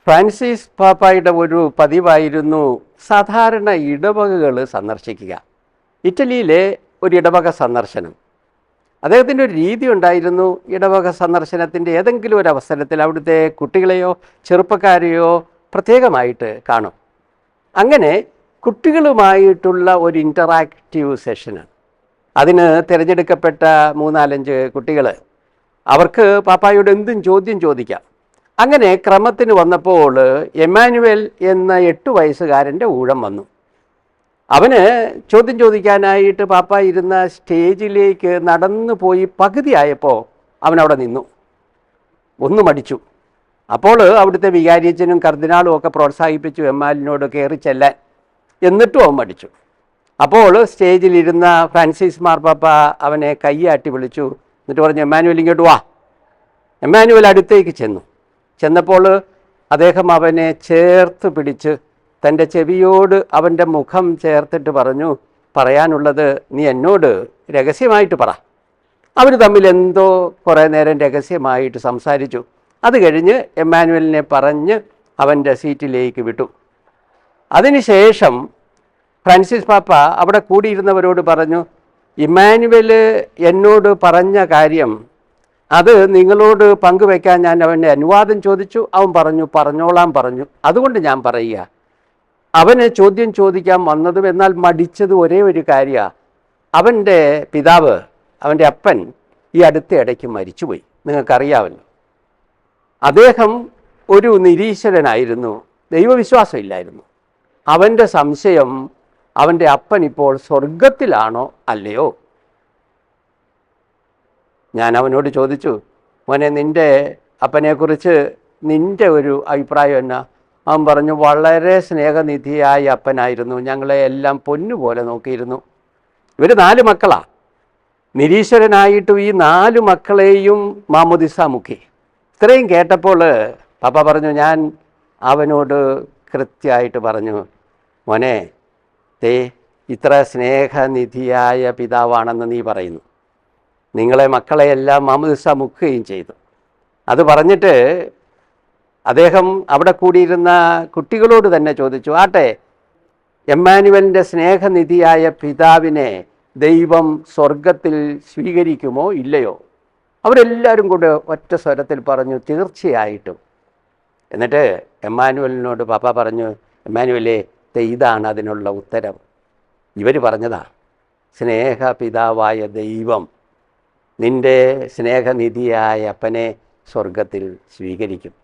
Francis പാപ്പായുടെ ഒരു പതിവായിരുന്നു സാധാരണ ഇടവകകൾ സന്ദർശിക്കുക. ഇറ്റലിയിലെ ഒരു ഇടവക സന്ദർശനം. അദ്ദേഹത്തിൻ്റെ ഒരു രീതി ഉണ്ടായിരുന്നു. ഇടവക സന്ദർശനത്തിൻ്റെ ഏതെങ്കിലും ഒരു അവസരത്തിൽ അവിടുത്തെ കുട്ടികളെയോ ചെറുപ്പക്കാരെയോ പ്രത്യേകമായിട്ട് കാണും. അങ്ങനെ കുട്ടികളുമായിട്ടുള്ള ഒരു ഇൻ്ററാക്റ്റീവ് സെഷനാണ്. അതിന് തിരഞ്ഞെടുക്കപ്പെട്ട 3-4 കുട്ടികൾ, അവർക്ക് പാപ്പായോട് എന്തും ചോദ്യം ചോദിക്കാം. അങ്ങനെ ക്രമത്തിന് വന്നപ്പോൾ എമ്മാനുവൽ എന്ന 8 വയസ്സുകാരൻ്റെ ഊഴം വന്നു. അവന് ചോദ്യം ചോദിക്കാനായിട്ട് പാപ്പ ഇരുന്ന സ്റ്റേജിലേക്ക് നടന്നു പോയി പകുതിയായപ്പോൾ അവനവിടെ നിന്നു, ഒന്ന് മടിച്ചു. അപ്പോൾ അവിടുത്തെ വികാരിയച്ഛനും കർദിനാളും ഒക്കെ പ്രോത്സാഹിപ്പിച്ചു എമ്മാലിനോട് കയറി ചെല്ലാൻ. എന്നിട്ടും അവൻ മടിച്ചു. അപ്പോൾ സ്റ്റേജിലിരുന്ന ഫ്രാൻസിസ് മാർപ്പാപ്പ അവനെ കൈയാട്ടി വിളിച്ചു. എന്നിട്ട് പറഞ്ഞു, എമ്മാനുവൽ ഇങ്ങോട്ട് വാ. എമ്മാനുവൽ അടുത്തേക്ക് ചെന്നപ്പോൾ അദ്ദേഹം അവനെ ചേർത്ത് പിടിച്ച് തൻ്റെ ചെവിയോട് അവൻ്റെ മുഖം ചേർത്തിട്ട് പറഞ്ഞു, പറയാനുള്ളത് നീ എന്നോട് രഹസ്യമായിട്ട് പറ. അവർ തമ്മിൽ എന്തോ കുറേ നേരം രഹസ്യമായിട്ട് സംസാരിച്ചു. അത് കഴിഞ്ഞ് എമ്മാനുവലിനെ പറഞ്ഞ് അവൻ്റെ സീറ്റിലേക്ക് വിട്ടു. അതിനുശേഷം ഫ്രാൻസിസ് പാപ്പ അവിടെ കൂടിയിരുന്നവരോട് പറഞ്ഞു, ഇമ്മാനുവൽ എന്നോട് പറഞ്ഞ കാര്യം അത് നിങ്ങളോട് പങ്കുവെക്കാൻ ഞാൻ അവൻ്റെ അനുവാദം ചോദിച്ചു. അവൻ പറഞ്ഞു പറഞ്ഞോളാൻ പറഞ്ഞു. അതുകൊണ്ട് ഞാൻ പറയുക, അവന് ചോദ്യം ചോദിക്കാൻ വന്നതും എന്നാൽ മടിച്ചത് ഒരേ ഒരു കാര്യമാണ്. അവൻ്റെ പിതാവ്, അവൻ്റെ അപ്പൻ ഈ അടുത്ത ഇടയ്ക്ക് മരിച്ചുപോയി. നിങ്ങൾക്കറിയാമല്ലോ. അദ്ദേഹം ഒരു നിരീശ്വരനായിരുന്നു, ദൈവവിശ്വാസമില്ലായിരുന്നു. അവൻ്റെ സംശയം, അവൻ്റെ അപ്പൻ ഇപ്പോൾ സ്വർഗത്തിലാണോ അല്ലയോ. ഞാൻ അവനോട് ചോദിച്ചു, മോനെ, നിൻ്റെ അപ്പനെക്കുറിച്ച് നിൻ്റെ ഒരു അഭിപ്രായം എന്നാ? അവൻ പറഞ്ഞു, വളരെ സ്നേഹനിധിയായ അപ്പനായിരുന്നു, ഞങ്ങളെ എല്ലാം പൊന്നുപോലെ നോക്കിയിരുന്നു. ഇവർ 4 മക്കളാണ്. നിരീശ്വരനായിട്ടും ഈ 4 മക്കളെയും മാമോദിസ മുക്കി. ഇത്രയും കേട്ടപ്പോൾ പാപ്പ പറഞ്ഞു, ഞാൻ അവനോട് കൃത്യമായിട്ട് പറഞ്ഞു, മോനെ, ഇത്ര സ്നേഹനിധിയായ പിതാവാണെന്ന് നീ പറയുന്നു, നിങ്ങളെ മക്കളെയെല്ലാം മാമോദിസ മുക്കുകയും ചെയ്തു. അത് പറഞ്ഞിട്ട് അദ്ദേഹം അവിടെ കൂടിയിരുന്ന കുട്ടികളോട് തന്നെ ചോദിച്ചു, ആട്ടെ, എമ്മാനുവലിൻ്റെ സ്നേഹനിധിയായ പിതാവിനെ ദൈവം സ്വർഗത്തിൽ സ്വീകരിക്കുമോ ഇല്ലയോ? അവരെല്ലാവരും കൂടെ ഒറ്റ സ്വരത്തിൽ പറഞ്ഞു, തീർച്ചയായിട്ടും. എന്നിട്ട് എമ്മാനുവലിനോട് പാപ്പ പറഞ്ഞു, എമ്മാനുവലേ, ഇതാണ് അതിനുള്ള ഉത്തരം. ഇവർ പറഞ്ഞതാ, സ്നേഹപിതാവായ ദൈവം നിൻ്റെ സ്നേഹനിധിയായ അപ്പനെ സ്വർഗത്തിൽ സ്വീകരിക്കും.